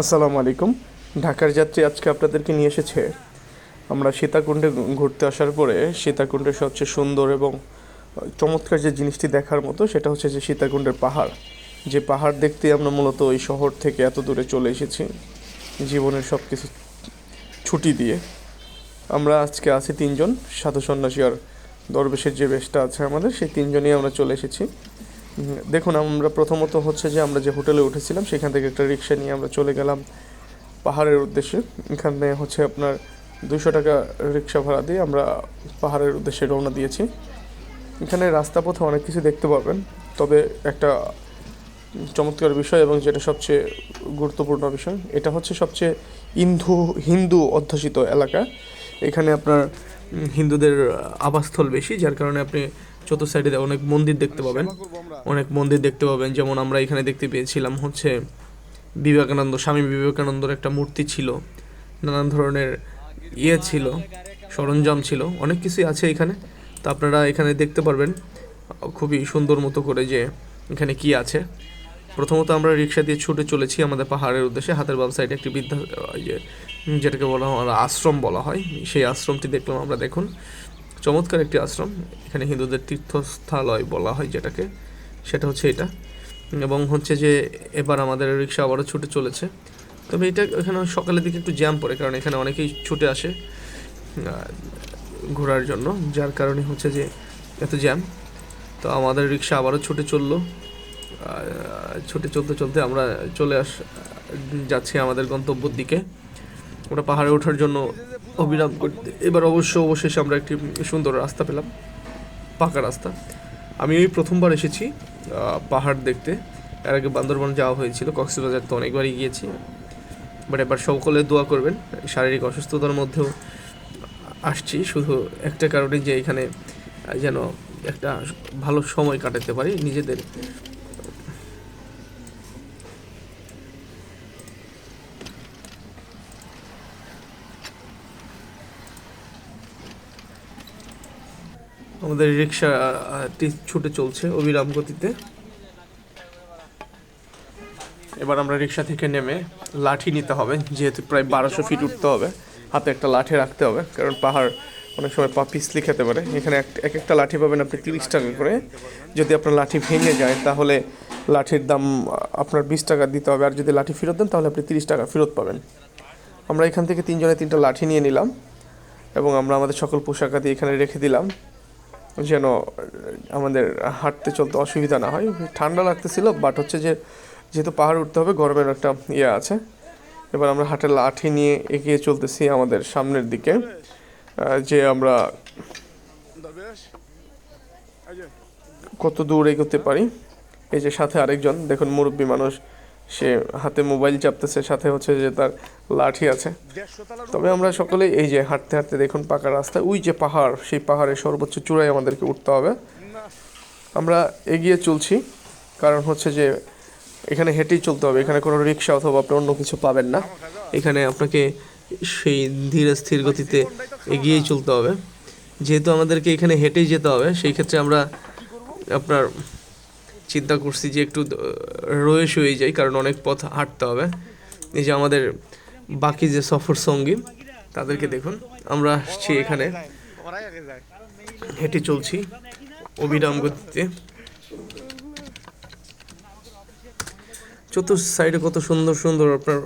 আসসালামু আলাইকুম। ঢাকার যাত্রী আজকে আপনাদেরকে নিয়ে এসেছে আমরা সীতাকুণ্ডে ঘুরতে আসার পরে সীতাকুণ্ডের সবচেয়ে সুন্দর এবং চমৎকার যে জিনিসটি দেখার মতো সেটা হচ্ছে যে সীতাকুণ্ডের পাহাড়। যে পাহাড় দেখতে আমরা মূলত ওই শহর থেকে এত দূরে চলে এসেছি জীবনের সব কিছু ছুটি দিয়ে। আমরা আজকে আছি তিনজন, সাধু সন্ন্যাসী আর দরবেশের যে বেশটা আছে আমাদের, সেই তিনজনই আমরা চলে এসেছি। দেখুন, আমরা প্রথমত হচ্ছে যে আমরা যে হোটেলে উঠেছিলাম সেখান থেকে একটা রিক্সা নিয়ে আমরা চলে গেলাম পাহাড়ের উদ্দেশ্যে। এখানে হচ্ছে আপনার 200 টাকা রিক্সা ভাড়া দিয়ে আমরা পাহাড়ের উদ্দেশ্যে রওনা দিয়েছি। এখানে রাস্তা পথে অনেক কিছু দেখতে পাবেন, তবে একটা চমৎকার বিষয় এবং যেটা সবচেয়ে গুরুত্বপূর্ণ বিষয়, এটা হচ্ছে সবচেয়ে হিন্দু অধ্যুষিত এলাকা। এখানে আপনার হিন্দুদের আবাসস্থল বেশি, যার কারণে আপনি চতুর্থ সাইডে অনেক মন্দির দেখতে পাবেন। যেমন আমরা এখানে দেখতে পেয়েছিলাম হচ্ছে স্বামী বিবেকানন্দর একটা মূর্তি ছিল, নানান ধরনের ছিল, সরঞ্জাম ছিল, অনেক কিছুই আছে এখানে। তো আপনারা এখানে দেখতে পারবেন খুবই সুন্দর মতো করে যে এখানে কি আছে। প্রথমত আমরা রিক্সা দিয়ে ছুটে চলেছি আমাদের পাহাড়ের উদ্দেশ্যে। হাতের বাম সাইডে একটি যেটাকে বলা হয় আশ্রম বলা হয়, সেই আশ্রমটি দেখলাম আমরা। দেখুন, চমৎকার একটি আশ্রম। এখানে হিন্দুদের তীর্থস্থালয় বলা হয় যেটাকে, সেটা হচ্ছে এটা। এবং হচ্ছে যে এবার আমাদের রিক্সা আবারও ছুটে চলেছে। তবে এটা এখানে সকালের দিকে একটু জ্যাম পড়ে, কারণ এখানে অনেকেই ছুটে আসে ঘোরার জন্য, যার কারণে হচ্ছে যে এত জ্যাম। তো আমাদের রিক্সা আবারও ছুটে চলতে আমরা যাচ্ছি আমাদের গন্তব্যের দিকে। আমরা পাহাড়ে ওঠার জন্য অবিরাম করতে এবার অবশেষে আমরা একটি সুন্দর রাস্তা পেলাম, পাকা রাস্তা। আমি এই প্রথমবার এসেছি পাহাড় দেখতে। এর আগে বান্দরবান যাওয়া হয়েছিল, কক্সবাজার তো অনেকবারই গিয়েছি। বাট এবার সকলে দোয়া করবেন। শারীরিক অসুস্থতার মধ্যেও আসছি শুধু একটা কারণে, যে এখানে যেন একটা ভালো সময় কাটাতে পারি নিজেদের। আমাদের রিক্সাটি ছুটে চলছে অবিরাম গতিতে। এবার আমরা রিক্সা থেকে নেমে লাঠি নিতে হবে, যেহেতু প্রায় 1200 ফিট উঠতে হবে। হাতে একটা লাঠি রাখতে হবে, কারণ পাহাড় অনেক সময় পা পিছলি খেতে পারে। এখানে এক একটা লাঠি পাবেন আপনি 30 টাকা করে। যদি আপনার লাঠি ভেঙে যায় তাহলে লাঠির দাম আপনার 20 টাকা দিতে হবে, আর যদি লাঠি ফেরত দেন তাহলে আপনি 30 টাকা ফেরত পাবেন। আমরা এখান থেকে তিনজনে 3টা লাঠি নিয়ে নিলাম এবং আমরা আমাদের সকল পোশাকাদি এখানে রেখে দিলাম, যেন আমাদের হাঁটতে চলতে অসুবিধা না হয়। ঠান্ডা লাগতেছিল, বাট হচ্ছে যে যেহেতু পাহাড় উঠতে হবে, গরমের একটা আছে। এবার আমরা হাতে লাঠি নিয়ে এগিয়ে চলতেছি আমাদের সামনের দিকে, যে আমরা কত দূর এগোতে পারি। এই যে সাথে আরেকজন, দেখুন মুরব্বী মানুষ, সে হাতে মোবাইল চাপতেছে, সাথে হচ্ছে যে তার লাঠি আছে। তবে আমরা সকলেই এই যে হাঁটতে হাঁটতে, দেখুন পাকা রাস্তা, ওই যে পাহাড়, সেই পাহাড়ের সর্বোচ্চ চূড়ায় আমাদেরকে উঠতে হবে। আমরা এগিয়ে চলছি, কারণ হচ্ছে যে এখানে হেঁটেই চলতে হবে। এখানে কোনো রিক্সা অথবা আপনি অন্য কিছু পাবেন না। এখানে আপনাকে সেই ধীরে স্থির গতিতে এগিয়েই চলতে হবে। যেহেতু আমাদেরকে এখানে হেঁটেই যেতে হবে, সেই ক্ষেত্রে আমরা আপনার চিন্তা করছি যে একটু রয়ে শুয়ে যাই, কারণ অনেক পথ হাঁটতে হবে। এই যে আমাদের বাকি যে সফর সঙ্গী, তাদেরকে দেখুন। আমরা আসছি এখানে, হেঁটে চলছি অবিরাম গতিতে। চতুর্থ সাইডে কত সুন্দর সুন্দর আপনার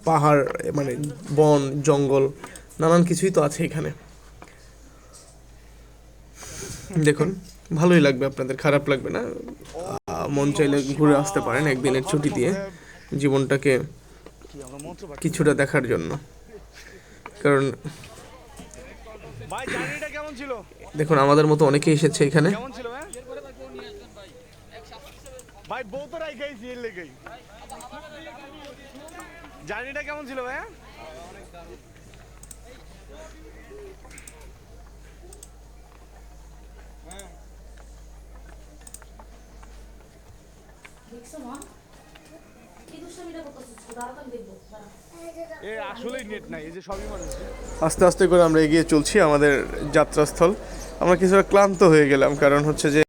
পাহাড়, মানে বন জঙ্গল, নানান কিছুই তো আছে এখানে। দেখুন, ভালোই লাগবে আপনাদের, খারাপ লাগবে না। মন চাইলে ঘুরে আসতে পারেন একদিনের ছুটি দিয়ে, জীবনটাকে কিছুটা দেখার জন্য। কারণ দেখুন, আমাদের মতো অনেকেই এসেছে এখানে। জার্নিটা কেমন ছিল ভাই? আস্তে আস্তে করে আমরা এগিয়ে চলছি আমাদের যাত্রাস্থল। আমরা কিছুটা ক্লান্ত হয়ে গেলাম, কারণ হচ্ছে যে